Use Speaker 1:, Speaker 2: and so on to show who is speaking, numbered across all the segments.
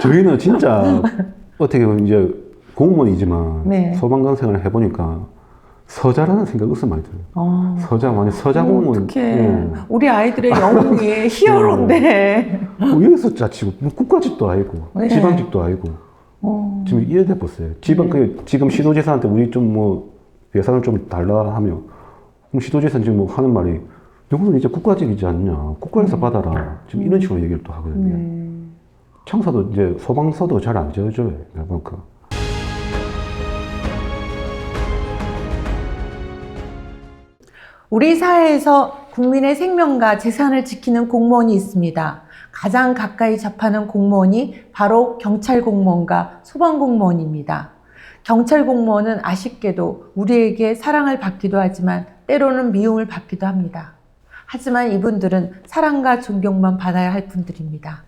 Speaker 1: 저희는 진짜 어떻게 보면 이제 공무원이지만
Speaker 2: 네.
Speaker 1: 소방관 생활을 해보니까 서자라는 생각이 없어 많이 들어요. 서자, 완전 서자 공무원.
Speaker 2: 어떡해.
Speaker 1: 예.
Speaker 2: 우리 아이들의 영웅이 히어로인데.
Speaker 1: 여기서 자치고, 뭐 국가직도 아니고,
Speaker 2: 네.
Speaker 1: 지방직도 아니고,
Speaker 2: 어.
Speaker 1: 지금 이래 돼봤어요. 지금 시도지사한테 우리 좀 뭐, 예산을 좀 달라 하면, 그럼 시도지사는 지금 뭐 하는 말이, 너는 이제 국가직이지 않냐. 국가에서 받아라. 지금 이런 식으로 얘기를 또 하거든요. 청사도 이제 소방서도 잘 안 지어줘요. 그만큼.
Speaker 2: 우리 사회에서 국민의 생명과 재산을 지키는 공무원이 있습니다. 가장 가까이 접하는 공무원이 바로 경찰 공무원과 소방 공무원입니다. 경찰 공무원은 아쉽게도 우리에게 사랑을 받기도 하지만 때로는 미움을 받기도 합니다. 하지만 이분들은 사랑과 존경만 받아야 할 분들입니다.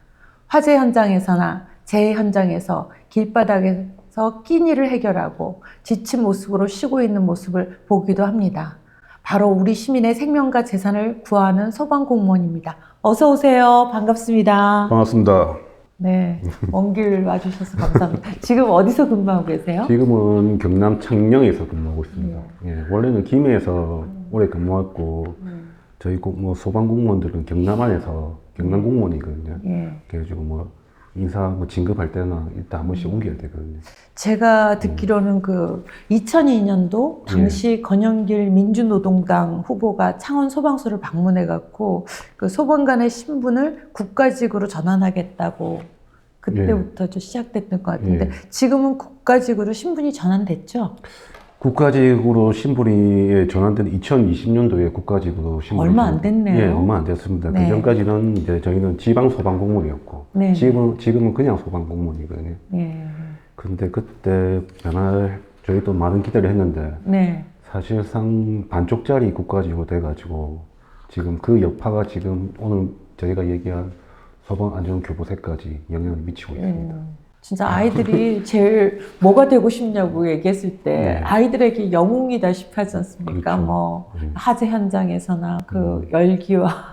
Speaker 2: 화재 현장에서나 재해 현장에서 길바닥에서 끼니를 해결하고 지친 모습으로 쉬고 있는 모습을 보기도 합니다. 바로 우리 시민의 생명과 재산을 구하는 소방공무원입니다. 어서 오세요. 반갑습니다.
Speaker 1: 반갑습니다.
Speaker 2: 네, 먼 길 와주셔서 감사합니다. 지금 어디서 근무하고 계세요?
Speaker 1: 지금은 경남 창녕에서 근무하고 있습니다. 예, 원래는 김해에서 오래 근무했고, 저희 뭐 소방 공무원들은 경남 안에서 경남 공무원이거든요.
Speaker 2: 예.
Speaker 1: 그래가지고 뭐 인사 뭐 진급할 때나 일단 한 번씩 옮겨야 되거든요.
Speaker 2: 제가 듣기로는 그 2002년도 당시 권영길 민주노동당 후보가 창원 소방서를 방문해갖고 그 소방관의 신분을 국가직으로 전환하겠다고 그때부터 좀 시작됐던 것 같은데 지금은 국가직으로 신분이 전환됐죠?
Speaker 1: 국가직으로 신분이 전환된 2020년도에 국가직으로 신분이
Speaker 2: 얼마 안 됐네요.
Speaker 1: 예, 얼마 안 됐습니다.
Speaker 2: 네.
Speaker 1: 그 전까지는 이제 저희는 지방 소방 공무원이었고,
Speaker 2: 네.
Speaker 1: 지금은 그냥 소방 공무원이거든요.
Speaker 2: 네.
Speaker 1: 근데 그때 저희도 많은 기대를 했는데,
Speaker 2: 네.
Speaker 1: 사실상 반쪽짜리 국가직으로 돼가지고, 지금 그 여파가 지금 오늘 저희가 얘기한 소방안전교부세까지 영향을 미치고 있습니다.
Speaker 2: 진짜 아이들이 제일 뭐가 되고 싶냐고 얘기했을 때 아이들에게 영웅이다시피 하지 않습니까?
Speaker 1: 그렇죠.
Speaker 2: 뭐 화재 현장에서나 그 열기와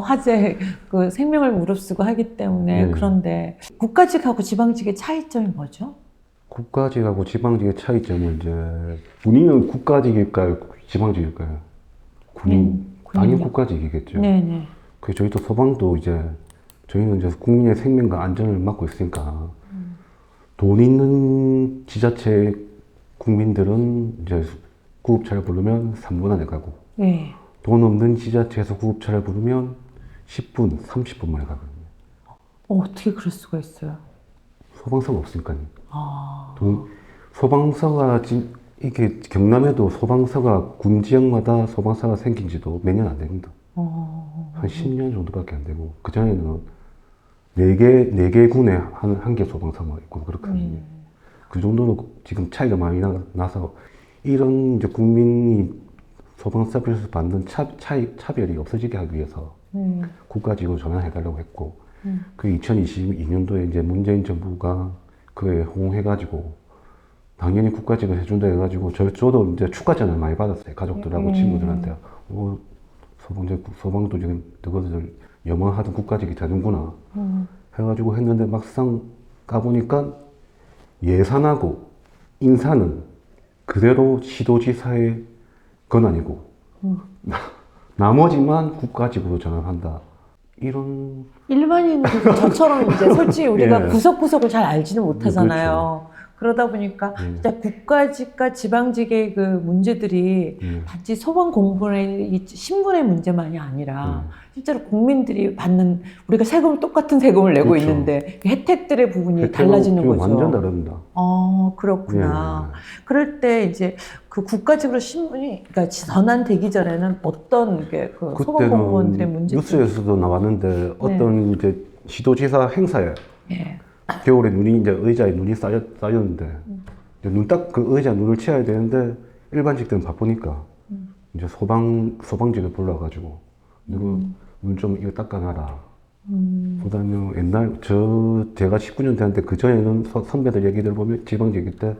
Speaker 2: 화재 그 생명을 무릅쓰고 하기 때문에 그런데 국가직하고 지방직의 차이점이 뭐죠?
Speaker 1: 국가직하고 지방직의 차이점은 이제 군인은 국가직일까요? 지방직일까요? 군인. 당연히 국가직이겠죠.
Speaker 2: 네네.
Speaker 1: 그 저희도 소방도 이제 저희는 이제 국민의 생명과 안전을 맡고 있으니까 돈 있는 지자체 국민들은 이제 구급차를 부르면 3분 안에 가고
Speaker 2: 네.
Speaker 1: 돈 없는 지자체에서 구급차를 부르면 10분, 30분 만에 가거든요.
Speaker 2: 어떻게 그럴 수가 있어요?
Speaker 1: 소방서가 없으니까요.
Speaker 2: 아.
Speaker 1: 소방서가 이게 경남에도 소방서가 군 지역마다 소방서가 생긴 지도 몇 년 안 됩니다. 한 10년 정도밖에 안 되고 그전에는 4개 군에 한 개 소방서가 있고 그렇거든요. 그 정도로 지금 차이가 많이 나서 이런 이제 국민이 소방 서비스 받는 차별이 없어지게 하기 위해서 국가직으로 전환해달라고 했고 그 2022년도에 이제 문재인 정부가 그에 호응해가지고 당연히 국가직을 해준다 해가지고 저도 이제 축하전을 많이 받았어요. 가족들하고 친구들한테 소방도 지금 너희들 염원하던 국가직이 되는구나 해가지고 했는데 막상 가보니까 예산하고 인사는 그대로 시도지사의 권한이고 나머지만 국가직으로 전환한다. 이런
Speaker 2: 일반인 저처럼 이제 솔직히 우리가
Speaker 1: 예.
Speaker 2: 구석구석을 잘 알지는 못하잖아요. 그러다 보니까 진짜 국가직과 지방직의 그 문제들이 단지 소방 공무원의 이 신분의 문제만이 아니라 실제로 국민들이 받는 우리가 세금을 똑같은 세금을 내고
Speaker 1: 그렇죠.
Speaker 2: 있는데 그 혜택들의 부분이
Speaker 1: 혜택은
Speaker 2: 달라지는 거죠.
Speaker 1: 완전 다릅니다.
Speaker 2: 그렇구나. 그럴 때 이제 그 국가직으로 신분이 그러니까 전환되기 전에는 어떤 게 그 소방 공무원들의 문제?
Speaker 1: 뉴스에서도 나왔는데 어떤 이제 시도지사 행사에
Speaker 2: 예.
Speaker 1: 겨울에 눈이 이제 의자에 눈이 쌓였는데 눈 딱 그 의자 눈을 치워야 되는데 일반직들은 바쁘니까 이제 소방직을 불러가지고 눈 좀 이거 닦아놔라. 그다음에 옛날 제가 19년 됐는데 그 전에는 선배들 얘기들 보면 지방직일 때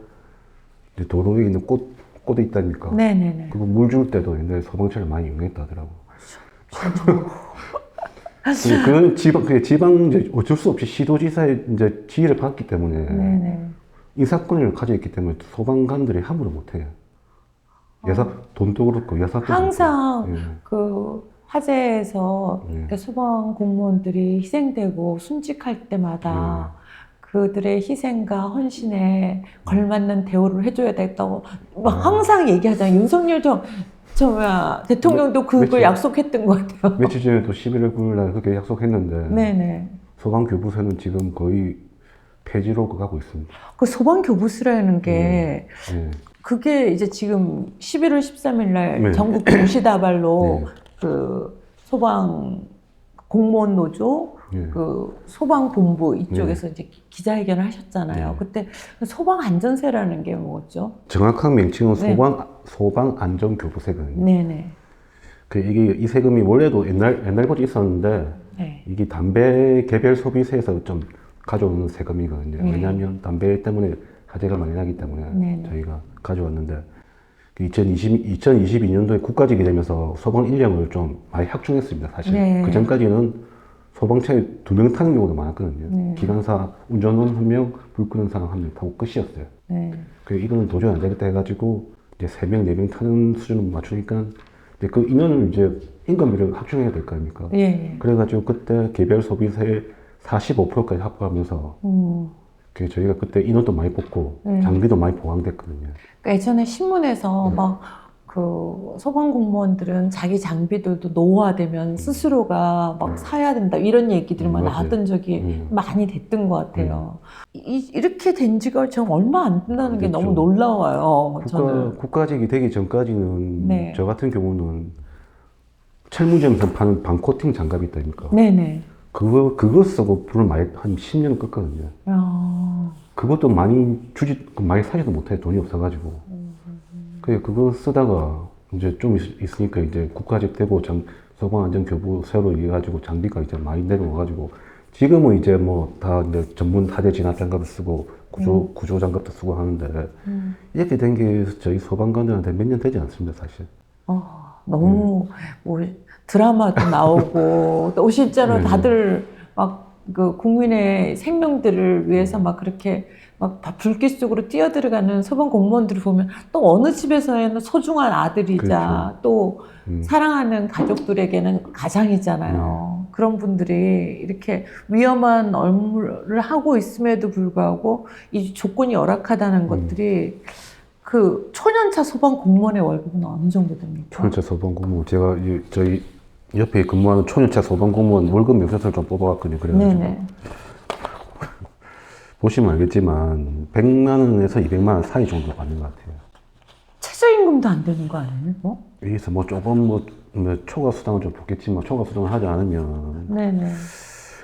Speaker 1: 이제 도로에 있는 꽃이 있다니까.
Speaker 2: 네네네.
Speaker 1: 그거 물 줄 때도 옛날에 소방차를 많이 이용했다 하더라고. 근데 그건 그게 지방 이제 어쩔 수 없이 시도지사의 이제 지휘를 받기 때문에
Speaker 2: 네네.
Speaker 1: 인사권을 가지고 있기 때문에 소방관들이 함부로 못해요. 돈도 그렇고 여사도
Speaker 2: 항상
Speaker 1: 그렇고. 예.
Speaker 2: 그 화재에서
Speaker 1: 예.
Speaker 2: 이렇게 소방 공무원들이 희생되고 순직할 때마다 그들의 희생과 헌신에 걸맞는 대우를 해줘야 되겠다고 막 항상 얘기하잖아요. 윤석열 대통령도 그거
Speaker 1: 며칠-
Speaker 2: 약속했던 것 같아요.
Speaker 1: 며칠 전에도 11월 9일 날 그렇게 약속했는데
Speaker 2: 네네.
Speaker 1: 소방교부세는 지금 거의 폐지로 가고 있습니다.
Speaker 2: 그 소방 교부수라는 게
Speaker 1: 예.
Speaker 2: 그게 이제 지금 11월 13일 날
Speaker 1: 네.
Speaker 2: 전국 동시다발로
Speaker 1: 네.
Speaker 2: 그 소방 공무원 노조
Speaker 1: 예.
Speaker 2: 그 소방본부 이쪽에서 이제 기자회견을 하셨잖아요.
Speaker 1: 네.
Speaker 2: 그때 소방 안전세라는 게 뭐였죠?
Speaker 1: 정확한 명칭은
Speaker 2: 네.
Speaker 1: 소방 안전교부세거든요.
Speaker 2: 네네.
Speaker 1: 이게 이 세금이 원래도 옛날부터 있었는데
Speaker 2: 네.
Speaker 1: 이게 담배 개별 소비세에서 좀 가져오는 세금이거든요.
Speaker 2: 네.
Speaker 1: 왜냐하면 담배 때문에 화재가 많이 나기 때문에
Speaker 2: 네.
Speaker 1: 저희가 가져왔는데 2022년도에 국가직이 되면서 소방 인력을 좀 많이 확충했습니다. 사실
Speaker 2: 네.
Speaker 1: 그 전까지는 소방차에 2명 타는 경우도 많았거든요.
Speaker 2: 네.
Speaker 1: 기관사 운전원 1명, 불 끄는 사람 1명 타고 끝이었어요.
Speaker 2: 네.
Speaker 1: 이거는 도저히 안 되겠다 해가지고 이제 3명, 4명 타는 수준을 맞추니까 이제 그 인원을 이제 인건비를 확충해야 될 거 아닙니까?
Speaker 2: 예. 예.
Speaker 1: 그래가지고 그때 개별 소비세 45%까지 확보하면서 저희가 그때 인원도 많이 뽑고 장비도 많이 보강됐거든요.
Speaker 2: 그러니까 예전에 신문에서 막 그 소방 공무원들은 자기 장비들도 노후화되면 스스로가 막 사야 된다 이런 얘기들만
Speaker 1: 맞아요.
Speaker 2: 나왔던 적이 많이 됐던 것 같아요. 이렇게 된 지가 지금 얼마 안 된다는 게
Speaker 1: 그렇죠.
Speaker 2: 너무 놀라워요. 저는.
Speaker 1: 국가직이 되기 전까지는
Speaker 2: 네.
Speaker 1: 저 같은 경우는 철무점에서 파는 반코팅 장갑이 있다니까.
Speaker 2: 네네.
Speaker 1: 그거 쓰고 불을 한 10년 껐거든요. 그것도 많이 사지도 못해 돈이 없어가지고. 그거 쓰다가 이제 좀 있으니까 이제 국가직 되고 소방안전교부 새로 해가지고 장비가 이제 많이 내려와가지고 지금은 이제 뭐 다 이제 전문 타대 진압 장갑을 쓰고 구조 장갑도 쓰고 하는데 이렇게 된 게 저희 소방관들한테 몇 년 되지 않습니다, 사실.
Speaker 2: 너무 뭐 드라마도 나오고 또 실제로
Speaker 1: 네.
Speaker 2: 다들 막 그 국민의 생명들을 위해서 막 그렇게 막 불길 속으로 뛰어들어가는 소방 공무원들을 보면 또 어느 집에서는 소중한 아들이자
Speaker 1: 그렇죠.
Speaker 2: 또 사랑하는 가족들에게는 가장이잖아요. 그런 분들이 이렇게 위험한 업무를 하고 있음에도 불구하고 이 조건이 열악하다는 것들이 그 초년차 소방 공무원의 월급은 어느 정도 됩니까?
Speaker 1: 초년차 소방 공무원 제가 저희 옆에 근무하는 초년차 소방 공무원 월급 명세서를 좀 뽑아왔거든요. 그래가지고
Speaker 2: 네네.
Speaker 1: 보시면 알겠지만 100만 원에서 200만 원 사이 정도 받는 것 같아요.
Speaker 2: 최저임금도 안 되는 거 아니에요? 뭐?
Speaker 1: 여기서 뭐 조금 뭐 초과 수당은 좀 붙겠지만 초과 수당을 하지 않으면
Speaker 2: 네네.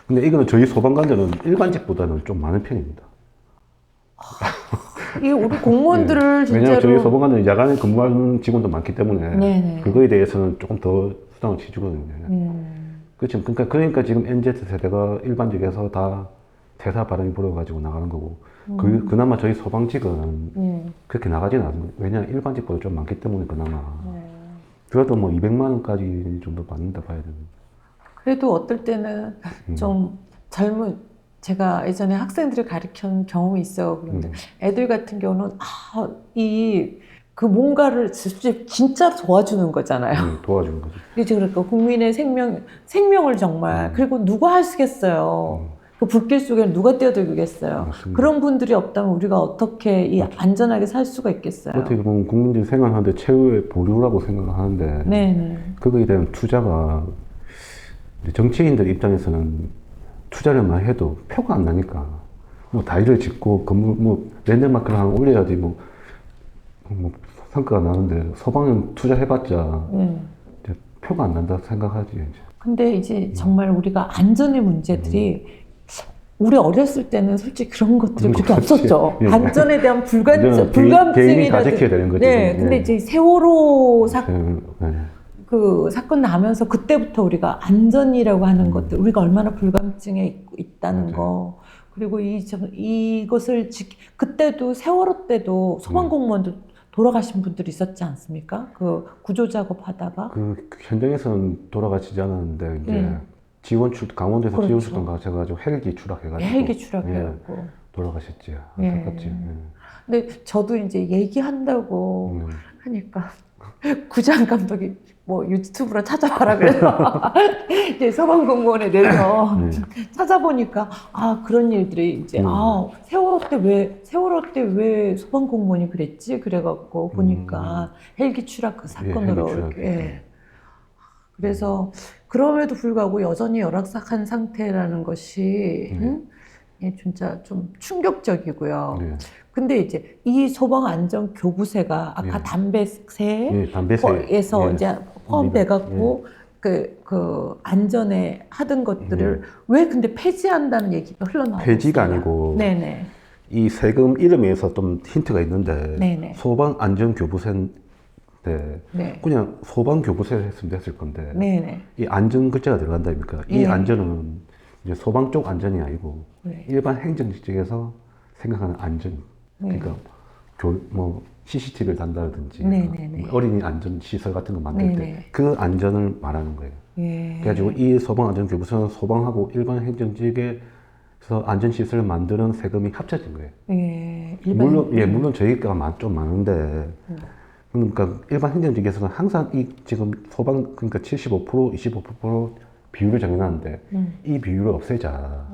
Speaker 1: 근데 이거는 저희 소방관들은 일반직보다는 좀 많은 편입니다.
Speaker 2: 이 우리 공무원들을
Speaker 1: 왜냐하면 저희
Speaker 2: 진짜로
Speaker 1: 소방관들은 야간에 근무하는 직원도 많기 때문에
Speaker 2: 네네.
Speaker 1: 그거에 대해서는 조금 더 수당을 치주거든요. 그렇죠. 그러니까 지금 NZ 세대가 일반직에서 다 퇴사 바람이 불어가지고 나가는 거고 그나마 저희 소방직은 그렇게 나가지는 않습니다. 왜냐하면 일반직보다 좀 많기 때문에 그나마 그래도 뭐 200만 원까지 정도 받는다 봐야 됩니다.
Speaker 2: 그래도 어떨 때는 좀 제가 예전에 학생들을 가르친 경험이 있어요. 그런데 애들 같은 경우는 그 뭔가를 진짜 도와주는 거잖아요.
Speaker 1: 도와주는 거죠.
Speaker 2: 이제 그러니까 국민의 생명을 정말 그리고 누가 하시겠어요. 그 불길 속에 누가 뛰어들겠어요.
Speaker 1: 맞습니다.
Speaker 2: 그런 분들이 없다면 우리가 어떻게 안전하게 살 수가 있겠어요.
Speaker 1: 어떻게 보면 국민들이 생각하는데 최후의 보루라고 생각하는데
Speaker 2: 네네.
Speaker 1: 그거에 대한 투자가 정치인들 입장에서는 투자를 많이 해도 표가 안 나니까 뭐 다리를 짓고 건물 뭐 랜드마크를 하나 올려야지 뭐 성과가 나는데 소방은 투자해봤자 이제 표가 안 난다 생각하지 이제.
Speaker 2: 근데 이제 정말 우리가 안전의 문제들이 우리 어렸을 때는 솔직히 그런 것들이 그렇게 없었죠.
Speaker 1: 예.
Speaker 2: 안전에 대한
Speaker 1: 개인이 다 지켜야 되는 거죠.
Speaker 2: 네, 근데 이제 세월호
Speaker 1: 네.
Speaker 2: 그 사건 나면서 그때부터 우리가 안전이라고 하는 것들, 우리가 얼마나 불감증에 있다는 거, 그리고 이것을 그때도 세월호 때도 소방 공무원들 돌아가신 분들이 있었지 않습니까? 그 구조 작업 하다가
Speaker 1: 그 현장에서는 돌아가시지 않았는데 이제 강원도에서
Speaker 2: 그렇죠.
Speaker 1: 지원 출동 가셔가지고 헬기 추락해가지고
Speaker 2: 헬기 추락해갖고.
Speaker 1: 돌아가셨지.
Speaker 2: 예.
Speaker 1: 안타깝지.
Speaker 2: 근데 저도 이제 얘기한다고 하니까 구장 감독이 뭐 유튜브로 찾아봐라 그래서 이제 소방공무원에 대해서 찾아보니까 아 그런 일들이 이제 아 세월호 때 왜 소방공무원이 그랬지 그래갖고 보니까 헬기 추락 그 사건으로
Speaker 1: 헬기 추락.
Speaker 2: 이렇게 그래서 그럼에도 불구하고 여전히 열악한 상태라는 것이 예, 진짜 좀 충격적이고요.
Speaker 1: 네.
Speaker 2: 근데 이제 이 소방안전교부세가 아까
Speaker 1: 네.
Speaker 2: 담배세에서
Speaker 1: 담배세.
Speaker 2: 이제 포함돼갖고 그 안전에 하던 것들을 왜 근데 폐지한다는 얘기가 흘러나오고
Speaker 1: 폐지가
Speaker 2: 있어요.
Speaker 1: 아니고
Speaker 2: 네네.
Speaker 1: 이 세금 이름에서 좀 힌트가 있는데
Speaker 2: 네네.
Speaker 1: 소방안전교부세인데
Speaker 2: 네.
Speaker 1: 그냥 소방교부세를 했으면 됐을 건데
Speaker 2: 네네.
Speaker 1: 이 안전 글자가 들어간다니까. 이
Speaker 2: 네.
Speaker 1: 안전은 이제 소방 쪽 안전이 아니고
Speaker 2: 네.
Speaker 1: 일반 행정직에서 생각하는 안전. 그러니까 뭐 CCTV를 단다든지
Speaker 2: 네네네.
Speaker 1: 어린이 안전 시설 같은 거 만들
Speaker 2: 네네.
Speaker 1: 때 그 안전을 말하는 거예요.
Speaker 2: 예.
Speaker 1: 그래가지고 이 소방안전교부서는 소방하고 일반 행정직에서 안전시설을 만드는 세금이 합쳐진 거예요.
Speaker 2: 예.
Speaker 1: 물론 저희가 좀 많은데, 그러니까 일반 행정직에서는 항상 이 지금 그러니까 75%, 25% 비율을 정해놨는데, 이 비율을 없애자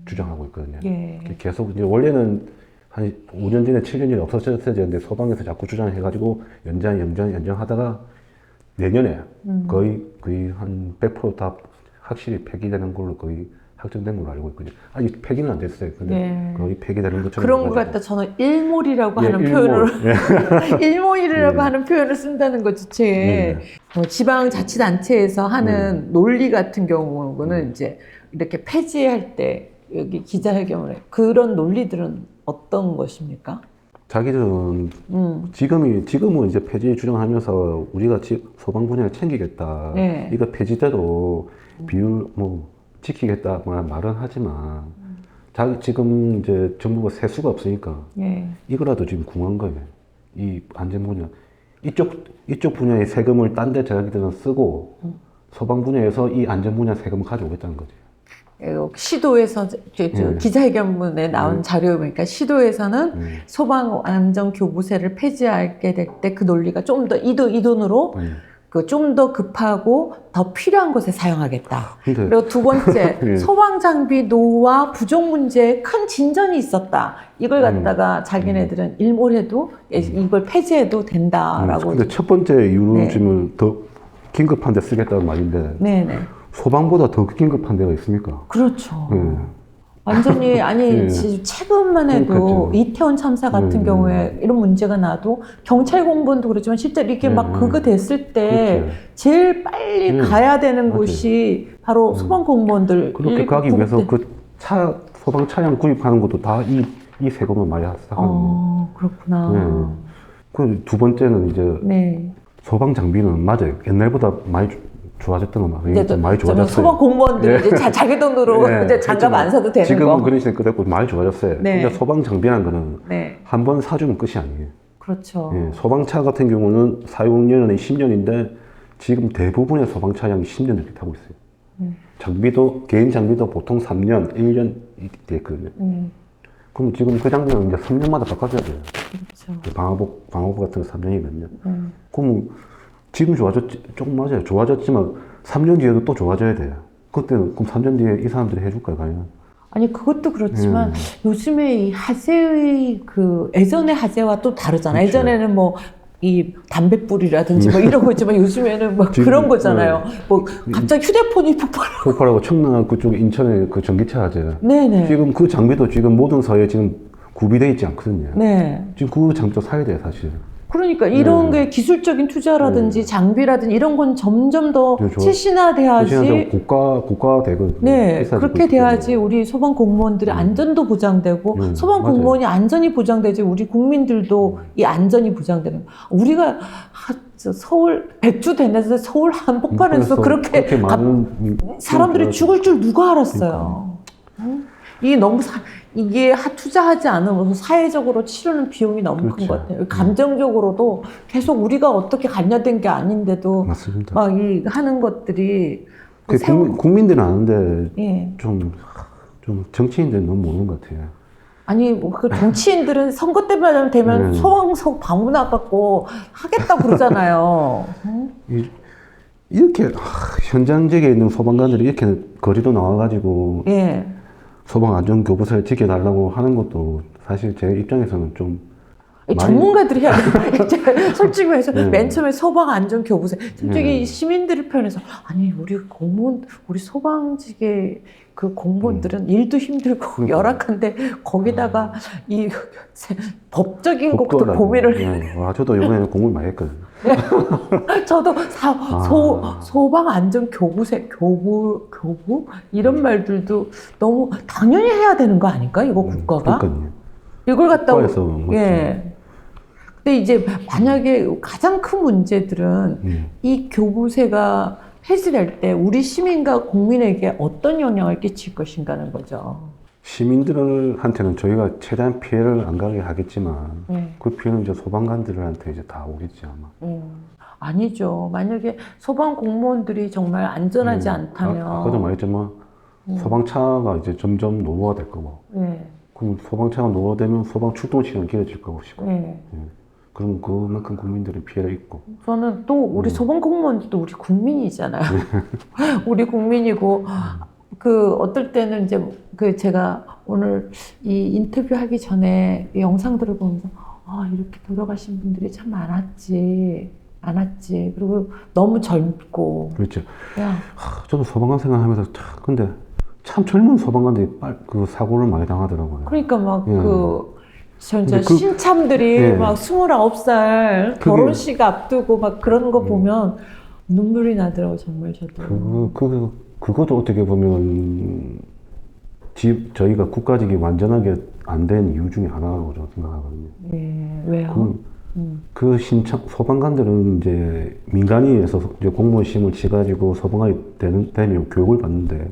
Speaker 1: 주장하고 있거든요.
Speaker 2: 예.
Speaker 1: 계속 이제 원래는 한 5년 전에 7년 전에 없어졌어야 되는데 소방에서 자꾸 주장해가지고 연장하다가 내년에 거의 한 100% 확실히 폐기되는 걸로 거의 확정된 걸로 알고 있거든요. 아직 폐기는 안 됐어요. 근데
Speaker 2: 네.
Speaker 1: 거의 폐기되는 것처럼.
Speaker 2: 그런 것 같다. 저는 일몰이라고
Speaker 1: 예,
Speaker 2: 하는
Speaker 1: 일몰.
Speaker 2: 표현을
Speaker 1: 예.
Speaker 2: 일몰이라고
Speaker 1: 예.
Speaker 2: 하는 표현을 쓴다는 것 자체에 지방자치단체에서 하는 논리 같은 경우는 이제 이렇게 폐지할 때 여기 기자회견을 그런 논리들은 어떤 것입니까?
Speaker 1: 자기들은 지금은 이제 폐지 주장하면서 우리가 소방 분야를 챙기겠다.
Speaker 2: 네.
Speaker 1: 이거 폐지돼도 비율 뭐 지키겠다 말은 하지만 지금 이제 정부가 세수가 없으니까
Speaker 2: 예.
Speaker 1: 이거라도 지금 궁한 거예요. 이 안전 분야 이쪽 분야의 세금을 딴 데 자기들은 쓰고 소방 분야에서 이 안전 분야 세금을 가져오겠다는 거죠.
Speaker 2: 시도에서 기자회견문에 나온 자료에 보니까 시도에서는 소방안전교부세를 폐지하게 될 때 그 논리가 좀 더 이 돈으로 좀 더 급하고 더 필요한 곳에 사용하겠다.
Speaker 1: 근데,
Speaker 2: 그리고 두 번째,
Speaker 1: 예.
Speaker 2: 소방 장비 노후와 부족 문제에 큰 진전이 있었다. 이걸 갖다가 자기네들은 일몰해도 이걸 폐지해도 된다라고.
Speaker 1: 근데 첫 번째 이유는
Speaker 2: 네.
Speaker 1: 지금 더 긴급한 데 쓰겠다는 말인데
Speaker 2: 네네.
Speaker 1: 소방보다 더 긴급한 데가 있습니까?
Speaker 2: 그렇죠.
Speaker 1: 예.
Speaker 2: 완전히 아니
Speaker 1: 예.
Speaker 2: 최근만 해도
Speaker 1: 그렇죠.
Speaker 2: 이태원 참사 같은 경우에 이런 문제가 나도 경찰 공무원도 그렇지만 실제로 이렇게 막 그거 됐을 때
Speaker 1: 그렇죠.
Speaker 2: 제일 빨리 가야 되는
Speaker 1: 맞아요.
Speaker 2: 곳이 바로 소방 공무원들
Speaker 1: 그렇게 가기 위해서 그 소방 차량 구입하는 것도 다 이 세금을 많이 하는
Speaker 2: 그렇구나.
Speaker 1: 그 두 번째는 이제
Speaker 2: 네.
Speaker 1: 소방 장비는 맞아요. 옛날보다 많이 좋아졌던 건
Speaker 2: 이제
Speaker 1: 많이 좋아졌어요.
Speaker 2: 소방 공무원들 이제 자기 돈으로
Speaker 1: 네,
Speaker 2: 이제 장갑 안 사도 되는
Speaker 1: 지금은
Speaker 2: 거.
Speaker 1: 그런 식으로 됐고 많이 좋아졌어요.
Speaker 2: 네.
Speaker 1: 근데 소방 장비라는 거는
Speaker 2: 네.
Speaker 1: 한 번 사주면 끝이 아니에요.
Speaker 2: 그렇죠.
Speaker 1: 예, 소방차 같은 경우는 사용연한이 10년인데 지금 대부분의 소방차량이 10년 넘게 타고 있어요. 장비도 개인 장비도 보통 3년, 1년 이렇게 있거든요. 그럼 지금 그 장비는 이제 3년마다 바꿔줘야 돼요.
Speaker 2: 그렇죠.
Speaker 1: 방호부 같은 거 3년이거든요. 그럼 지금 조금 맞아요. 좋아졌지만 3년 뒤에도 또 좋아져야 돼요. 그때는 그럼 3년 뒤에 이 사람들이 해줄까요, 과연?
Speaker 2: 아니 그것도 그렇지만 요즘에 이 화재의 그 예전의 화재와 또 다르잖아요.
Speaker 1: 그렇죠.
Speaker 2: 예전에는 뭐 이 담뱃불이라든지 뭐 이런 거 있지만 요즘에는 뭐 그런 거잖아요. 뭐 갑자기 휴대폰이
Speaker 1: 폭발하고 청라 그쪽 인천의 그 전기차 화재.
Speaker 2: 네네.
Speaker 1: 지금 그 장비도 지금 모든 사회에 지금 구비되어 있지 않거든요.
Speaker 2: 네.
Speaker 1: 지금 그 장비도 사야 돼요, 사실.
Speaker 2: 그러니까 이런 게 기술적인 투자라든지 장비라든지 이런 건 점점 더 최신화돼야지.
Speaker 1: 국가 되거든요.
Speaker 2: 네, 그렇게 돼야지 우리 소방 공무원들의 안전도 보장되고 소방
Speaker 1: 맞아요.
Speaker 2: 공무원이 안전이 보장되지 우리 국민들도 이 안전이 보장되는. 우리가 서울 백주 대낮에 서울 한복판에서 그렇게
Speaker 1: 많은
Speaker 2: 사람들이 죽을 줄 누가 알았어요. 이게 너무 이게 투자하지 않으면서 사회적으로 치르는 비용이 너무 큰 것 같아요. 감정적으로도 계속 우리가 어떻게 관여된 게 아닌데도
Speaker 1: 맞습니다.
Speaker 2: 막 이 하는 것들이
Speaker 1: 그 국민들은 아는데
Speaker 2: 예.
Speaker 1: 좀 정치인들은 너무 모르는 것 같아요.
Speaker 2: 아니 그 정치인들은 선거 때만 되면 소방서 방문 와갖고 하겠다고 그러잖아요.
Speaker 1: 이렇게 현장직에 있는 소방관들이 이렇게 거리도 나와가지고
Speaker 2: 예.
Speaker 1: 소방 안전 교부서를 지켜달라고 하는 것도 사실 제 입장에서는 좀
Speaker 2: 전문가들이 해야 돼. 솔직히 말해서 맨 처음에 소방 안전 교부세 솔직히 시민들 편에서 아니 우리 공무원 우리 소방직의 그 공무원들은 일도 힘들고 열악한데 거기다가 이 법적인 것도 고민을
Speaker 1: 와 저도 이번에 공부를 많이 했거든요.
Speaker 2: 저도 소방 안전 교부세 교부 이런 말들도 너무 당연히 해야 되는 거 아닐까 이거 국가가?
Speaker 1: 그러니까요.
Speaker 2: 이걸 갖다가
Speaker 1: 예.
Speaker 2: 근데 이제 만약에 가장 큰 문제들은 이 교부세가 폐지될 때 우리 시민과 국민에게 어떤 영향을 끼칠 것인가는 거죠.
Speaker 1: 시민들한테는 저희가 최대한 피해를 안 가게 하겠지만 그 피해는 이제 소방관들한테 이제 다 오겠지 아마.
Speaker 2: 아니죠. 만약에 소방 공무원들이 정말 안전하지 않다면
Speaker 1: 아까도 말했지만 소방차가 이제 점점 노후화 될 거고. 그럼 소방차가 노후화되면 소방 출동 시간이 길어질 거고. 그럼 그만큼 국민들이 피해를 입고.
Speaker 2: 저는 또 우리 소방 공무원들도 우리 국민이잖아요. 우리 국민이고 그 어떨 때는 이제 그 제가 오늘 이 인터뷰 하기 전에 이 영상들을 보면서 아 이렇게 돌아가신 분들이 참 많았지. 그리고 너무 젊고.
Speaker 1: 그렇죠. 저도 소방관 생활하면서 근데 참 젊은 소방관들이 그 사고를 많이 당하더라고요.
Speaker 2: 그러니까 막 신참들이 막 29살 결혼식 앞두고 막 그런 거 보면 눈물이 나더라고 정말 저도.
Speaker 1: 그것도 어떻게 보면 저희가 국가직이 완전하게 안 된 이유 중에 하나라고 저는 생각하거든요.
Speaker 2: 왜요?
Speaker 1: 그 소방관들은 이제 민간인에서 이제 공무원 시험을 치가지고 소방관이 되면 교육을 받는데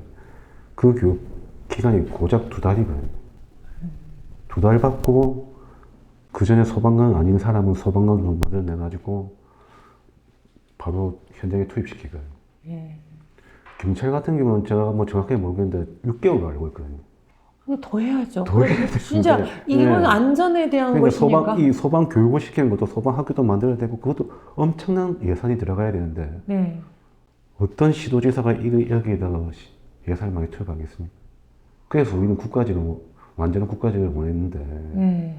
Speaker 1: 그 교육 기간이 고작 2달이거든요. 2달 받고 그 전에 소방관 아닌 사람은 소방관으로 만들어내가지고 바로 현장에 투입시키거든요. 경찰 같은 경우는 제가 뭐 정확하게 모르겠는데 6개월로 알고 있거든요.
Speaker 2: 더 해야죠.
Speaker 1: 더 해야 돼.
Speaker 2: 진짜 이건 안전에 대한 것이니까.
Speaker 1: 이 소방 교육을 시키는 것도 소방 학교도 만들어야 되고 그것도 엄청난 예산이 들어가야 되는데 어떤 시도지사가 여기에다가 예산을 많이 투입하겠습니까? 그래서 우리는 완전한 국가직을 원했는데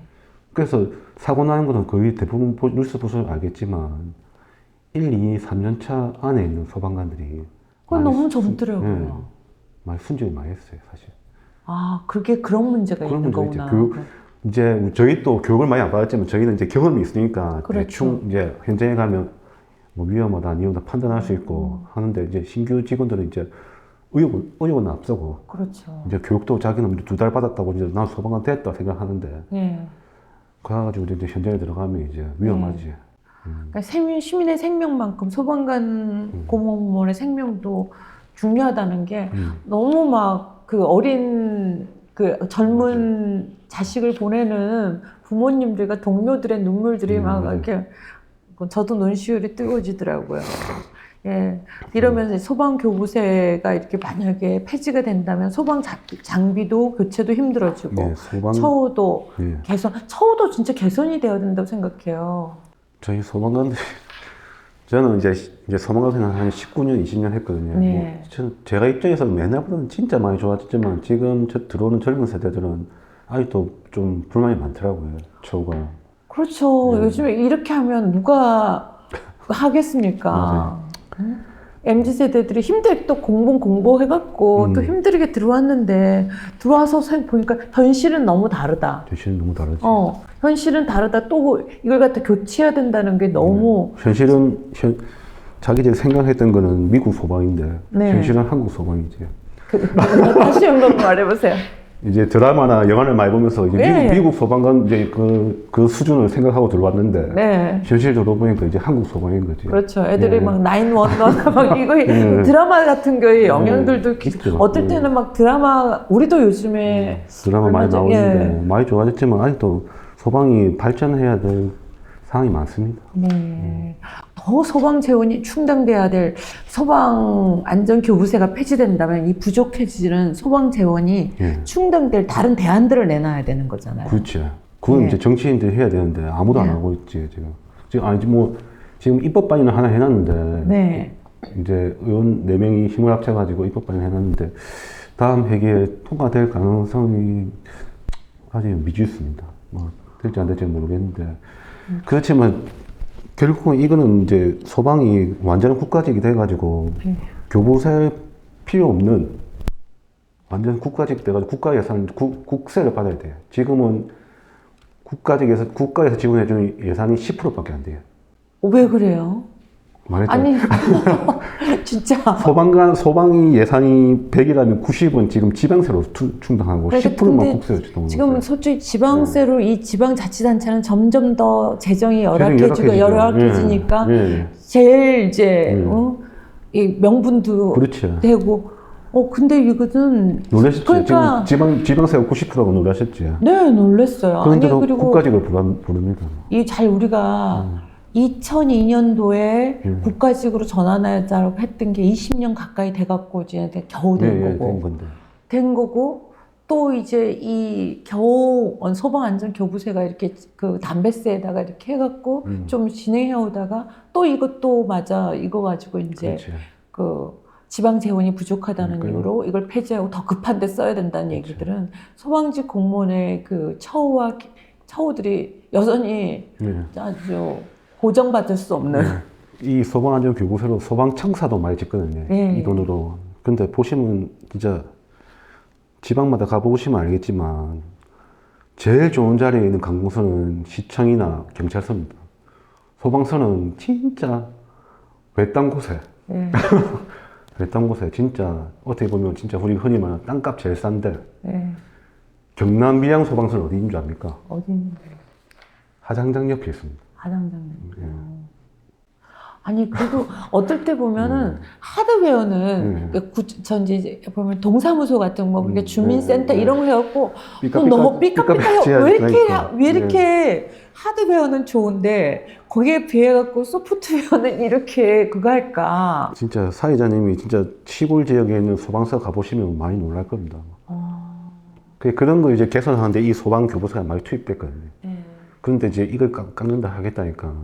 Speaker 1: 그래서 사고 나는 것은 거의 대부분 뉴스 보시면 알겠지만 1, 2, 3년 차 안에 있는 소방관들이
Speaker 2: 그건 너무 젊더라고요.
Speaker 1: 많이 순직을 많이 했어요 사실.
Speaker 2: 그게 그런 문제가 있는 거구나.
Speaker 1: 이제 저희 또 교육을 많이 안 받았지만 저희는 이제 경험이 있으니까
Speaker 2: 그렇죠.
Speaker 1: 대충 이제 현장에 가면 뭐 위험하다 아니하다 판단할 수 있고 하는데 이제 신규 직원들은 이제 의욕은 앞서고.
Speaker 2: 그렇죠.
Speaker 1: 이제 교육도 자기는 2달 받았다고 이제 난 소방관 됐다 생각하는데. 그래가지고 이제 현장에 들어가면 이제 위험하지.
Speaker 2: 그러니까 시민의 생명만큼 소방관 공무원의 생명도 중요하다는 게 너무 막 그 어린 그 젊은 자식을 보내는 부모님들과 동료들의 눈물들이 막 이렇게 저도 눈시울이 뜨거워지더라고요. 이러면서 소방 교부세가 이렇게 만약에 폐지가 된다면 소방 장비도 교체도 힘들어지고 처우도 처우도 진짜 개선이 되어야 된다고 생각해요.
Speaker 1: 저희 소방관들 저는 이제 소방관 생활 한 19년, 20년 했거든요. 제가 입장에서는 옛날보다는 진짜 많이 좋아졌지만 지금 들어오는 젊은 세대들은 아직도 좀 불만이 많더라고요. 처우가.
Speaker 2: 그렇죠. 요즘에 이렇게 하면 누가 하겠습니까? MZ세대들이 힘들게 또 공부해갖고 또 힘들게 들어왔는데 들어와서 보니까 현실은 너무 다르다.
Speaker 1: 현실은 너무 다르지.
Speaker 2: 현실은 다르다. 또 이걸 갖다 교체해야 된다는 게 너무.
Speaker 1: 현실은 자기들이 생각했던 거는 미국 소방인데 현실은 한국 소방이지.
Speaker 2: 다시 한번 말해보세요.
Speaker 1: 이제 드라마나 영화를 많이 보면서 이제 미국 소방관 이제 그 수준을 생각하고 들어왔는데 현실적으로 보니까 이제 한국 소방인 거지.
Speaker 2: 그렇죠. 애들이 막 911 막 이거 드라마 같은 거에 영향들도 어떨 때는 막 드라마 우리도 요즘에
Speaker 1: 드라마 많이 나오는데 많이 좋아졌지만 아직도 소방이 발전해야 될 상황이 많습니다.
Speaker 2: 네. 더 소방 재원이 충당돼야 될 소방 안전교부세가 폐지된다면 이 부족해지는 소방 재원이
Speaker 1: 예.
Speaker 2: 충당될 다른 대안들을 내놔야 되는 거잖아요.
Speaker 1: 그렇죠. 그건
Speaker 2: 네.
Speaker 1: 이제 정치인들이 해야 되는데 아무도 안
Speaker 2: 네.
Speaker 1: 하고 있지 지금 아니 뭐 지금 입법 발의는 하나 해놨는데
Speaker 2: 네.
Speaker 1: 이제 의원 4명이 힘을 합쳐가지고 입법 발의를 해놨는데 다음 회기에 통과될 가능성이 아직 미지수입니다. 뭐 될지 안 될지 모르겠는데 그렇지만 결국은 이거는 이제 소방이 완전 국가직이 돼가지고 교부세 필요 없는 완전 국가직 돼가지고 국가 예산 국세를 받아야 돼요. 지금은 국가에서 지원해주는 예산이 10%밖에 안 돼요.
Speaker 2: 왜 그래요?
Speaker 1: 말했잖아.
Speaker 2: 아니, 진짜.
Speaker 1: 소방이 예산이 100이라면 90은 지금 지방세로 충당하고
Speaker 2: 그러니까
Speaker 1: 10%만
Speaker 2: 근데
Speaker 1: 국세로 충당하고
Speaker 2: 지금
Speaker 1: 있어요.
Speaker 2: 솔직히 지방세로 이 지방자치단체는 점점 더 재정이
Speaker 1: 재정이
Speaker 2: 열악해지고 열악해지니까
Speaker 1: 예.
Speaker 2: 제일 이제 이 명분도
Speaker 1: 그렇죠.
Speaker 2: 되고 근데 이거는
Speaker 1: 놀라셨죠?
Speaker 2: 그러니까
Speaker 1: 지금 지방세가 90%라고 놀라셨죠?
Speaker 2: 네 놀랬어요.
Speaker 1: 그런데도
Speaker 2: 아니 그리고
Speaker 1: 국가직을 부릅니다.
Speaker 2: 이 잘 우리가 2002년도에 국가직으로 전환하자고 했던 게 20년 가까이 돼갖고 이제 겨우 된 거고 된 거고 또 이제 이 겨우 소방안전교부세가 이렇게 그 담배세에다가 이렇게 해갖고 좀 진행해 오다가 또 이것도 맞아 이거 가지고 이제
Speaker 1: 그렇죠.
Speaker 2: 그 지방 재원이 부족하다는
Speaker 1: 그러니까요.
Speaker 2: 이유로 이걸 폐지하고 더 급한 데 써야 된다는 얘기들은 소방직 공무원의 그 처우들이 여전히 아주 보정받을 수 없는
Speaker 1: 이 소방안전교부세로 소방청사도 많이 짓거든요. 이 돈으로. 근데 보시면 진짜 지방마다 가보시면 알겠지만 제일 좋은 자리에 있는 관공서는 시청이나 경찰서입니다. 소방서는 진짜 외딴 곳에 외딴 곳에 진짜 어떻게 보면 진짜 우리 흔히 말하는 땅값 제일 싼데 경남 밀양 소방서는 어디인 줄 압니까?
Speaker 2: 어디 있는데?
Speaker 1: 하장장 옆에 있습니다.
Speaker 2: 하장장. 아니 그리고 어떨 때 보면은 하드웨어는 전 이제 보면 동사무소 같은 거 그러니까 주민센터 이런 거 해갖고 너무 삐까삐까해요. 왜 이렇게 하드웨어는 좋은데 거기에 비해갖고 소프트웨어는 이렇게 그거 할까?
Speaker 1: 진짜 사회자님이 진짜 시골 지역에 있는 소방서 가보시면 많이 놀랄 겁니다. 그런 거 이제 개선하는데 이 소방 교부세가 많이 투입됐거든요. 그런데 이제 이걸 깎는다 하겠다니까.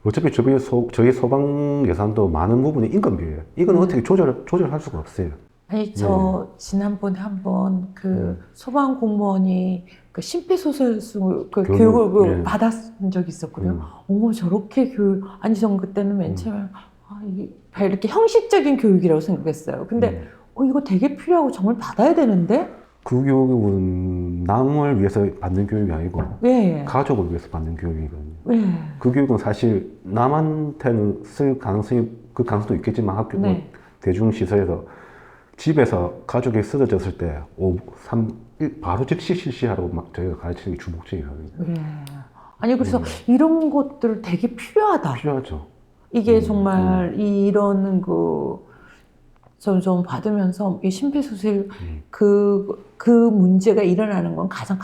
Speaker 1: 어차피 저희 소방 예산도 많은 부분이 인건비예요. 이건 어떻게 조절할 수가 없어요.
Speaker 2: 아니 저 지난번에 한번 그 소방 공무원이 그 심폐소생술 그 교육을 받았은 적이 있었거든요. 어머 저렇게 교육 아니 전 그때는 맨 처음에 이렇게 형식적인 교육이라고 생각했어요. 근데 이거 되게 필요하고 정말 받아야 되는데.
Speaker 1: 그 교육은 남을 위해서 받는 교육이 아니고 가족을 위해서 받는 교육이거든요. 그 교육은 사실 남한테는 쓸 가능성도 있겠지만 학교 대중시설에서 집에서 가족이 쓰러졌을 때 바로 즉시 실시하라고 막 저희가 가르치는 게 주 목적이거든요.
Speaker 2: 아니 그래서 이런 것들 되게 필요하다.
Speaker 1: 필요하죠.
Speaker 2: 이게 정말 이런 좀 받으면서 이 심폐소생 그 문제가 일어나는 건 가장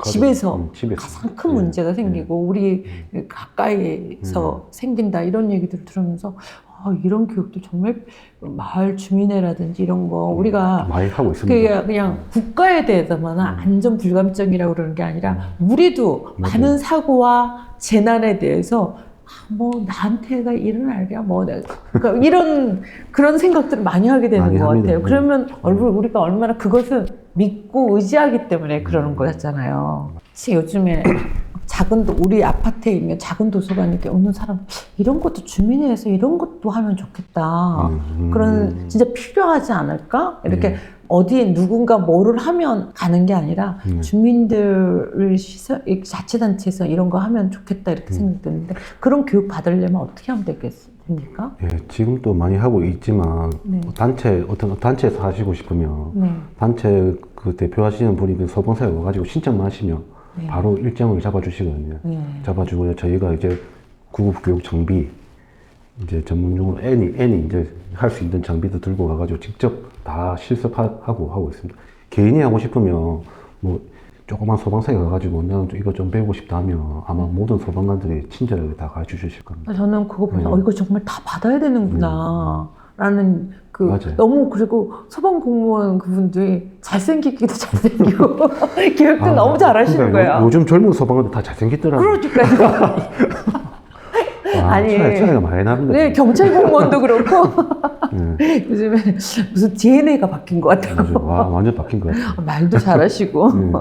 Speaker 2: 집에서 가장 큰 문제가 생기고 우리 가까이서 생긴다 이런 얘기들 들으면서 이런 교육도 정말 마을 주민회라든지 이런 거 우리가
Speaker 1: 많이 하고 있습니다.
Speaker 2: 그냥 국가에 대해서만 안전 불감증이라고 그러는 게 아니라 우리도 많은 사고와 재난에 대해서 나한테가 일어나랴, 그러니까 이런, 그런 생각들을 많이 하게 되는 것 같아요. 그러면 우리가 얼마나 그것을 믿고 의지하기 때문에 그러는 거였잖아요. 요즘에 우리 아파트에 있는 작은 도서관에 이렇게 오는 사람, 이런 것도 주민회에서 이런 것도 하면 좋겠다. 그런, 진짜 필요하지 않을까? 이렇게 어디에 누군가 뭐를 하면 가는 게 아니라 주민들 자치단체에서 이런 거 하면 좋겠다 이렇게 생각드는데 그런 교육 받으려면 어떻게 하면 되겠습니까?
Speaker 1: 지금도 많이 하고 있지만 어떤 단체에서 하시고 싶으면 단체 그 대표하시는 분이 그 소방서에 와가지고 신청만 하시면 바로 일정을 잡아주시거든요. 잡아주고 저희가 이제 구급 교육 장비 이제 전문용어로 N이 이제 할 수 있는 장비도 들고 가가지고 직접 다 실습하고 하고 있습니다. 개인이 하고 싶으면 조그만 소방서에 가가지고 내가 이거 좀 배우고 싶다 하면 아마 모든 소방관들이 친절하게 다 가르쳐 주실 겁니다.
Speaker 2: 저는 그거 보면서 이거 정말 다 받아야 되는구나. 라는
Speaker 1: 맞아요.
Speaker 2: 너무 그리고 소방 공무원 그분들이 잘생기기도 잘생기고 교육도 너무 잘하시는
Speaker 1: 그러니까
Speaker 2: 거예요.
Speaker 1: 요즘 젊은 소방관들 다 잘생겼더라고요.
Speaker 2: 그러니까요. 아니,
Speaker 1: 차이가 많이 납니다.
Speaker 2: 네, 경찰 공무원도 그렇고
Speaker 1: 네.
Speaker 2: 요즘에 무슨 DNA가 바뀐 것 같아요.
Speaker 1: 완전 바뀐 것 같아요.
Speaker 2: 말도 잘하시고.
Speaker 1: 네.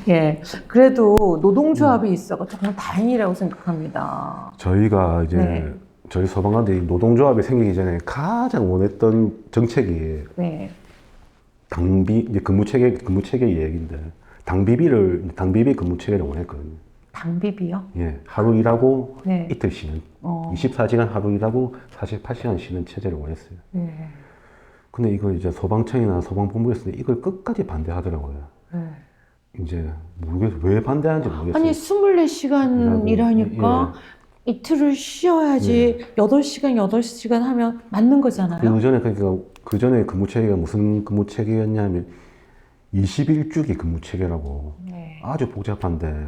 Speaker 2: 예. 그래도 노동조합이 있어서 정말 다행이라고 생각합니다.
Speaker 1: 저희가 이제
Speaker 2: 네.
Speaker 1: 저희 소방관들이 노동조합이 생기기 전에 가장 원했던 정책이
Speaker 2: 네.
Speaker 1: 당비 이제 근무 체계 얘기인데 당비비 근무 체계를 원했거든요.
Speaker 2: 당비비요?
Speaker 1: 예, 하루 일하고
Speaker 2: 네.
Speaker 1: 이틀 쉬는 24시간 하루 일하고 48시간 쉬는 체제를 원했어요.
Speaker 2: 네.
Speaker 1: 근데 이걸 이제 소방청이나 소방본부에서 이걸 끝까지 반대하더라고요.
Speaker 2: 네.
Speaker 1: 이제 모르겠어요. 왜 반대하는지 모르겠어요.
Speaker 2: 아니 24시간 일하니까 이틀을 쉬어야지 8시간 8시간 하면 맞는 거잖아요.
Speaker 1: 그 전에 근무 체계가 무슨 근무 체계였냐면 21주기 근무 체계라고
Speaker 2: 네.
Speaker 1: 아주 복잡한데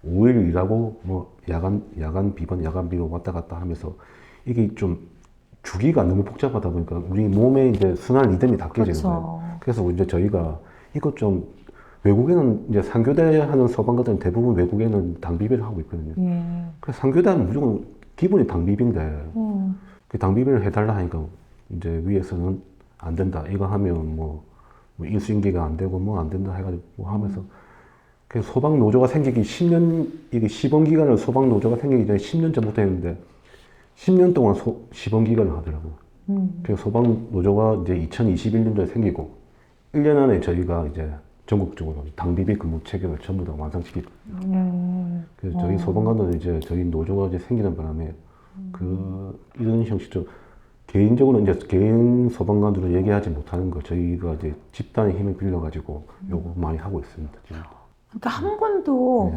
Speaker 1: 5일 일하고 뭐 야간 비번 왔다 갔다 하면서 이게 좀 주기가 너무 복잡하다 보니까 우리 몸에 이제 순환 리듬이 다 깨지는 거예요. 그래서 이제 저희가 이것 좀 외국에는 이제 상교대 하는 소방관들은 대부분 외국에는 당비비를 하고 있거든요. 그래서 상교대 하면 무조건 기본이 당비비인데 그 당비비를 해달라 하니까 이제 위에서는 안 된다. 이거 하면 뭐 인수인계가 안 되고 뭐 안 된다 해가지고 뭐 하면서 그래서 소방 노조가 생기기 10년 이게 시범 기간을 소방 노조가 생기기 전에 10년 전부터 했는데 10년 동안 시범 기간을 하더라고. 그래서 소방 노조가 이제 2021년도에 생기고 1년 안에 저희가 이제 전국적으로 당비비 근무 체계를 전부 다 완성시켰거든요. 그래서 저희 소방관들은 이제 저희 노조가 이제 생기는 바람에 이런 형식적 개인적으로 이제 개인 소방관들은 얘기하지 못하는 거 저희가 이제 집단의 힘을 빌려가지고 요거 많이 하고 있습니다. 지금.
Speaker 2: 그러니까 한 번도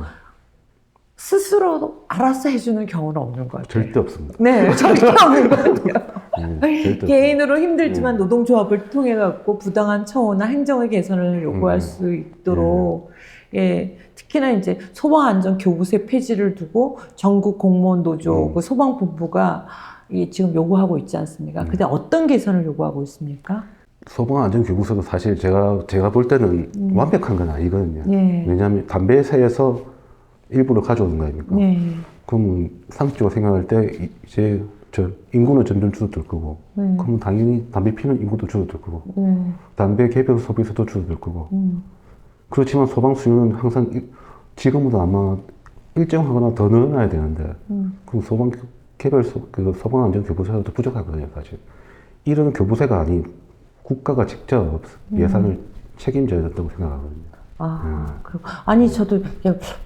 Speaker 2: 스스로 알아서 해주는 경우는 없는 것 같아요.
Speaker 1: 절대 없습니다.
Speaker 2: 네, 절대 없는 것 같아요.
Speaker 1: 절대
Speaker 2: 개인으로 힘들지만 노동조합을 통해 갖고 부당한 처우나 행정의 개선을 요구할 수 있도록 예, 특히나 이제 소방안전교부세 폐지를 두고 전국 공무원 노조 그 소방본부가 지금 요구하고 있지 않습니까? 근데 어떤 개선을 요구하고 있습니까?
Speaker 1: 소방안전교부서도 사실 제가 볼 때는 완벽한 건 아니거든요.
Speaker 2: 예.
Speaker 1: 왜냐하면 담배세에서 일부를 가져오는 거 아닙니까? 그럼 상식적으로 생각할 때 이제 인구는 점점 줄어들 거고 그럼 당연히 담배 피는 인구도 줄어들 거고 담배 개별 소비세도 줄어들 거고 그렇지만 소방 수요는 항상 지금보다 아마 일정하거나 더 늘어나야 되는데 그럼 소방 개별 소방안전교부세가 더 부족하거든요. 사실 이런 교부세가 아닌 국가가 직접 예산을 책임져야 된다고 생각하거든요.
Speaker 2: 아니 저도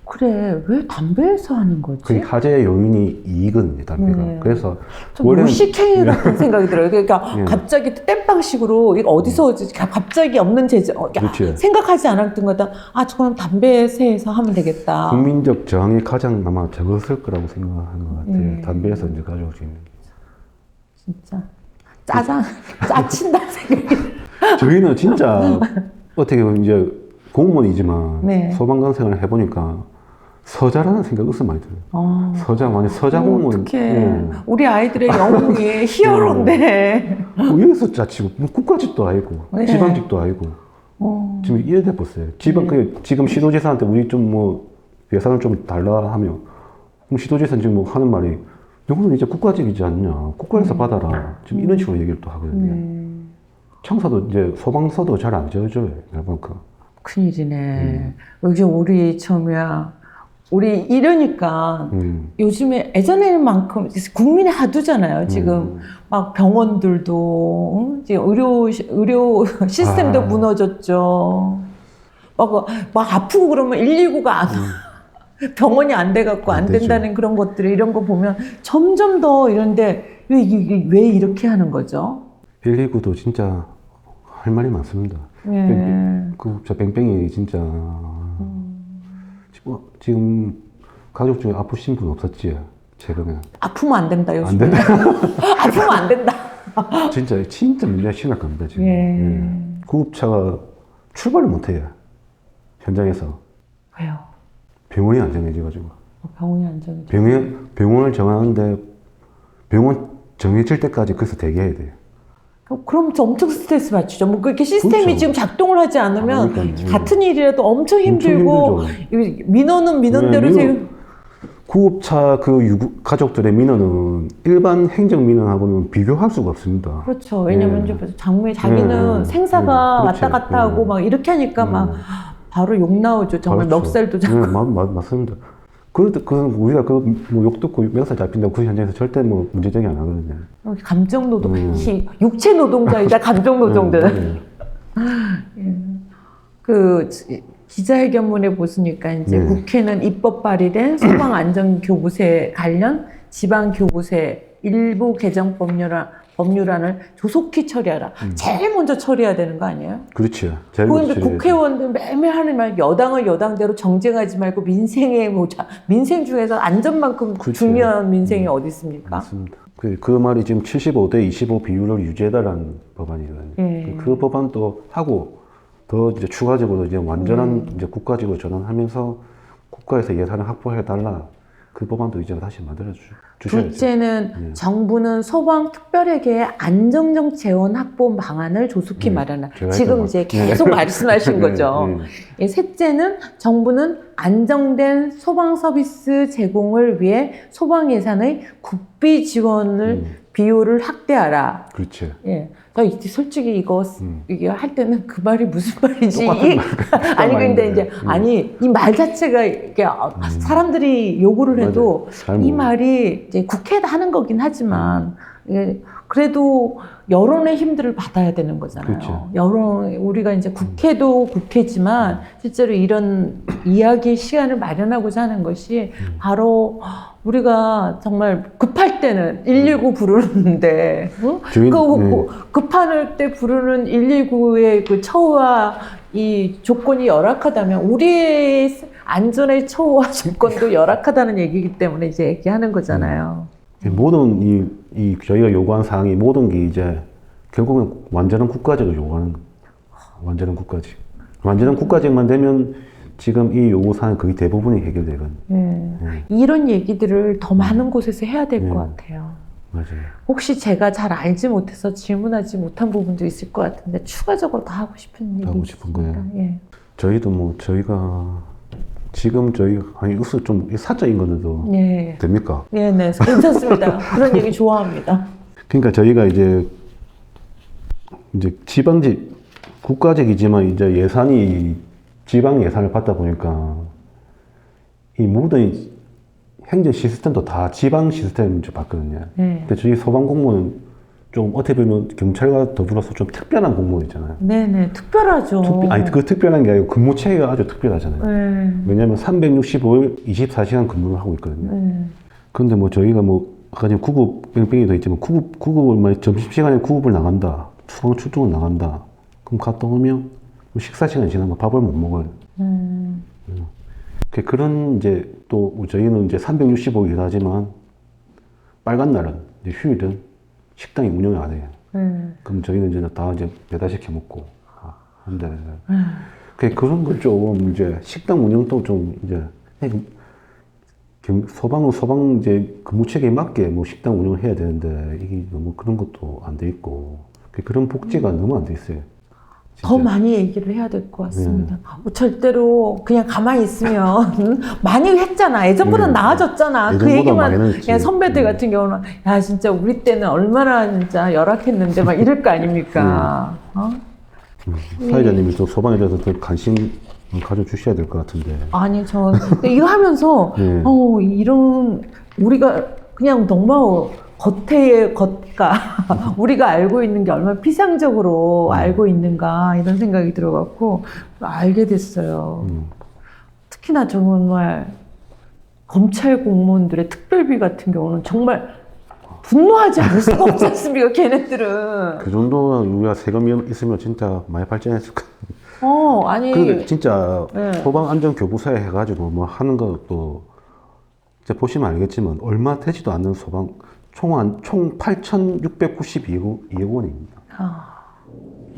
Speaker 2: 그래 왜 담배에서 하는 거지?
Speaker 1: 그 화재 요인이 이익은 담배가. 그래서
Speaker 2: 좀 무식행위 같은 생각이 들어요. 그러니까 갑자기 땜빵식으로 이거 어디서 갑자기 없는 제재 생각하지 않았던 거다. 그럼 담배세에서 하면 되겠다.
Speaker 1: 국민적 저항이 가장 아마 적었을 거라고 생각하는 것 같아요. 담배에서 이제 가져올 수 있는.
Speaker 2: 진짜 짜친다 생각이.
Speaker 1: 저희는 진짜 어떻게 보면 이제 공무원이지만 소방관 생활을 해보니까 서자라는 생각이 없어 많이 들어요. 서자 공무원.
Speaker 2: 어떡해. 우리 아이들의 영웅이 히어로인데.
Speaker 1: 여기서 자치고 국가직도 아니고 지방직도 아니고 지금 이래 돼버렸어요. 지금 시도지사한테 우리 좀 뭐 예산을 좀 달라 하면 그럼 시도지사는 지금 뭐 하는 말이 너는 이제 국가직이지 않냐. 국가에서 받아라. 지금 이런 식으로 얘기를 또 하거든요. 청사도 이제 소방서도 잘 안 지어줘요. 그만큼.
Speaker 2: 큰일이네. 여기 우리 우리 이러니까 요즘에 예전에만큼 국민의 하두잖아요. 지금 막 병원들도 이제 의료 시스템도 무너졌죠. 막 아프고 그러면 119가 병원이 안 돼갖고 안 된다는 그런 것들이 이런 거 보면 점점 더 이런데 왜 이렇게 하는 거죠?
Speaker 1: 119도 진짜 할 말이 많습니다. 저 뺑뺑이 진짜 지금 가족 중에 아프신 분 없었지? 최근에
Speaker 2: 아프면 안 된다 요즘에. 안 된다. 아프면 안 된다.
Speaker 1: 진짜 문제가 심각합니다 지금. 구급차가 출발을 못해요 현장에서.
Speaker 2: 왜요?
Speaker 1: 병원이 안 정해져가지고.
Speaker 2: 병원이 안 정해져.
Speaker 1: 병원을 정하는데 병원 정해질 때까지 거기서 대기해야 돼요.
Speaker 2: 그럼 저 엄청 스트레스 받죠. 뭐 그렇게 시스템이
Speaker 1: 그렇죠.
Speaker 2: 지금 작동을 하지 않으면
Speaker 1: 그러니까요.
Speaker 2: 같은 일이라도 엄청 힘들고
Speaker 1: 힘들죠.
Speaker 2: 민원은 민원대로 지금
Speaker 1: 구급차 가족들의 민원은 일반 행정 민원하고는 비교할 수가 없습니다.
Speaker 2: 그렇죠. 왜냐면
Speaker 1: 예.
Speaker 2: 이제 장모의 자기는 생사가
Speaker 1: 그렇지.
Speaker 2: 왔다 갔다 하고 막 이렇게 하니까 막 바로 욕 나오죠. 정말
Speaker 1: 그렇죠.
Speaker 2: 멱살도 잡고.
Speaker 1: 맞습니다. 그래도 우리가 뭐 욕 듣고 멱살 잡힌다고 그 현장에서 절대 뭐 문제제기 안 하거든요.
Speaker 2: 감정 노동, 육체 노동자이자 감정 노동자. 그 기자회견문에 보시니까 이제 국회는 입법 발의된 소방안전교부세 관련 지방교부세 일부 개정 법률안을 조속히 처리하라. 제일 먼저 처리해야 되는 거 아니에요?
Speaker 1: 그렇죠. 제일
Speaker 2: 그런데
Speaker 1: 먼저
Speaker 2: 국회의원들 매일 하는 말 여당은 여당대로 정쟁하지 말고 민생에 보자. 민생 중에서 안전만큼
Speaker 1: 그렇죠.
Speaker 2: 중요한 민생이 어디 있습니까?
Speaker 1: 맞습니다. 그 말이 지금 75대 25 비율을 유지해달라는 법안이거든요. 그 법안도 하고 더 이제 추가적으로 이제 완전한 이제 국가직으로 전환하면서 국가에서 예산을 확보해달라. 그 법안도 이제 다시 만들어 주셔야죠.
Speaker 2: 둘째는 정부는 소방 특별회계의 안정적 재원 확보 방안을 조속히 마련하라. 지금 이제 계속 말씀하신 거죠. 셋째는 정부는 안정된 소방 서비스 제공을 위해 소방 예산의 국비 지원을 비율을 확대하라.
Speaker 1: 그렇죠.
Speaker 2: 예. 저 솔직히 이게 할 때는 그 말이 무슨 말이지? 아니 근데 이제 아니 이 말 자체가 이게 사람들이 요구를 해도 이 말이 이제 국회에다 하는 거긴 하지만 그래도 여론의 힘들을 받아야 되는 거잖아요.
Speaker 1: 그렇죠.
Speaker 2: 우리가 이제 국회도 국회지만 실제로 이런 이야기의 시간을 마련하고자 하는 것이 바로 우리가 정말 급할 때는 119 부르는데 급할 때 부르는 119의 그 처우와 이 조건이 열악하다면 우리의 안전의 처우와 조건도 열악하다는 얘기이기 때문에 이제 얘기하는 거잖아요.
Speaker 1: 모든 저희가 요구한 사항이 모든 게 이제 결국은 완전한 국가직을 요구하는 거예요. 완전한 국가직. 완전한 국가직만 되면 지금 이 요구 사항 거의 대부분이 해결되거든요.
Speaker 2: 이런 얘기들을 더 많은 곳에서 해야 될 것 같아요.
Speaker 1: 맞아요.
Speaker 2: 혹시 제가 잘 알지 못해서 질문하지 못한 부분도 있을 것 같은데 추가적으로 더 하고 싶은 얘기
Speaker 1: 하고 싶은 거예요.
Speaker 2: 예.
Speaker 1: 저희도 저희가 지금 여기서 좀 사적인 건데도 됩니까?
Speaker 2: 네, 괜찮습니다. 그런 얘기 좋아합니다.
Speaker 1: 그러니까 저희가 이제 지방직 국가직이지만 이제 예산이 지방 예산을 받다 보니까 이 모든 행정 시스템도 다 지방 시스템을 받거든요. 근데 저희 소방 공무원은 좀 어떻게 보면 경찰과 더불어서 좀 특별한 공무원이잖아요.
Speaker 2: 네네, 특별하죠.
Speaker 1: 그 특별한 게 아니고 근무 체계가 아주 특별하잖아요. 왜냐하면 365일 24시간 근무를 하고 있거든요. 그런데 뭐 저희가 아까 지금 구급 뺑뺑이 돼 있지만 구급을 점심시간에 구급을 나간다, 소방 출동을 나간다. 그럼 갔다 오면 식사 시간이 지나면 밥을 못 먹어요. 그런 이제 또 저희는 이제 365일 일하지만 빨간 날은 이제 휴일은 식당이 운영을 안 해요. 그럼 저희는 이제 다 이제 배달시켜 먹고 한데 그런 걸 좀 이제 식당 운영도 좀 이제 소방 이제 근무 체계에 맞게 뭐 식당 운영을 해야 되는데 이게 너무 그런 것도 안 돼 있고 그런 복지가 너무 안 돼 있어요.
Speaker 2: 더 많이 얘기를 해야 될 것 같습니다. 절대로 그냥 가만히 있으면 많이 했잖아. 예전보다 나아졌잖아. 그 얘기만 선배들 같은 경우는 야 진짜 우리 때는 얼마나 진짜 열악했는데 막 이럴 거 아닙니까?
Speaker 1: 사회자님이 또 소방에 대해서 더 관심 가져주셔야 될 것 같은데.
Speaker 2: 아니 이거 하면서 이런 우리가 그냥 너무 겉에 겉가 우리가 알고 있는 게 얼마나 피상적으로 알고 있는가 이런 생각이 들어갖고 알게 됐어요. 특히나 정말 검찰 공무원들의 특별비 같은 경우는 정말 분노하지 않을 수가 없지 않습니까? 걔네들은.
Speaker 1: 그 정도 우리가 세금이 있으면 진짜 많이 발전했을 거예요.
Speaker 2: 아니.
Speaker 1: 그러니까 진짜 소방안전교부세 해가지고 뭐 하는 것도 이제 보시면 알겠지만 얼마 되지도 않는 총 8,692억 원입니다.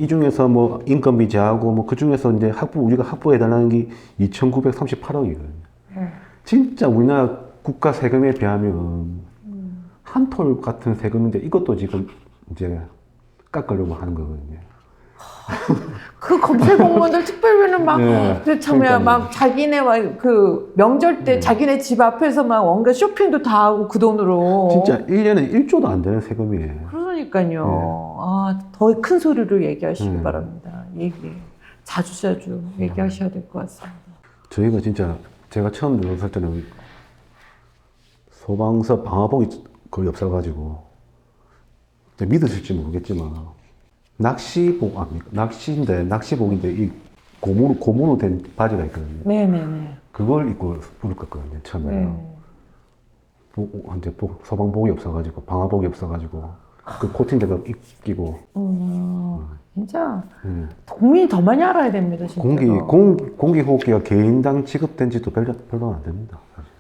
Speaker 1: 이 중에서 뭐 인건비 제하고 뭐 그 중에서 이제 우리가 확보해달라는 게 2,938억이거든요. 진짜 우리나라 국가 세금에 비하면 한 톨 같은 세금인데 이것도 지금 이제 깎으려고 하는 거거든요.
Speaker 2: 그 검찰 공무원들 특별비는 막
Speaker 1: 네,
Speaker 2: 참여
Speaker 1: 그러니까요.
Speaker 2: 막 자기네 막 그 명절 때 자기네 집 앞에서 막 온갖 쇼핑도 다 하고 그 돈으로
Speaker 1: 진짜 1년에 1조도 안 되는 세금이에요.
Speaker 2: 그러니까요. 아, 더 큰 소리로 얘기하시기
Speaker 1: 네.
Speaker 2: 바랍니다. 자주 얘기하셔야 될 것 같습니다.
Speaker 1: 저희가 진짜 제가 처음 들어섰을 때는 소방서 방화복이 거의 없어가지고 믿으실지 모르겠지만 낚시복인데 이 고무로 된 바지가 있거든요.
Speaker 2: 네네네.
Speaker 1: 그걸 입고 울었거든요 처음에는. 이제 소방복이 없어가지고 방화복이 없어가지고 그 코팅제가 끼고.
Speaker 2: 진짜 국민이 더 많이 알아야 됩니다. 진짜.
Speaker 1: 공기호흡기가 개인당 지급된 지도 별로 안 됩니다. 사실.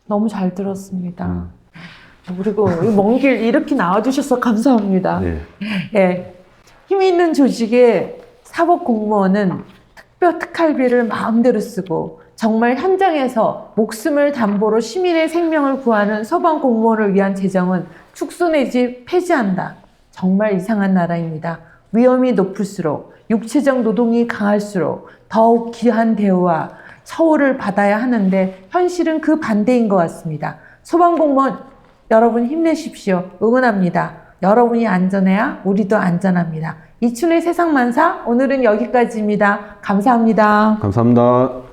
Speaker 2: 너무 잘 들었습니다. 그리고 먼 길 이렇게 나와주셔서 감사합니다.
Speaker 1: 네.
Speaker 2: 예. 힘 있는 조직의 사법 공무원은 특별특할비를 마음대로 쓰고 정말 현장에서 목숨을 담보로 시민의 생명을 구하는 소방 공무원을 위한 재정은 축소 내지 폐지한다. 정말 이상한 나라입니다. 위험이 높을수록 육체적 노동이 강할수록 더욱 귀한 대우와 처우를 받아야 하는데 현실은 그 반대인 것 같습니다. 소방공무원 여러분 힘내십시오. 응원합니다. 여러분이 안전해야 우리도 안전합니다. 이춘의 세상만사 오늘은 여기까지입니다. 감사합니다.
Speaker 1: 감사합니다.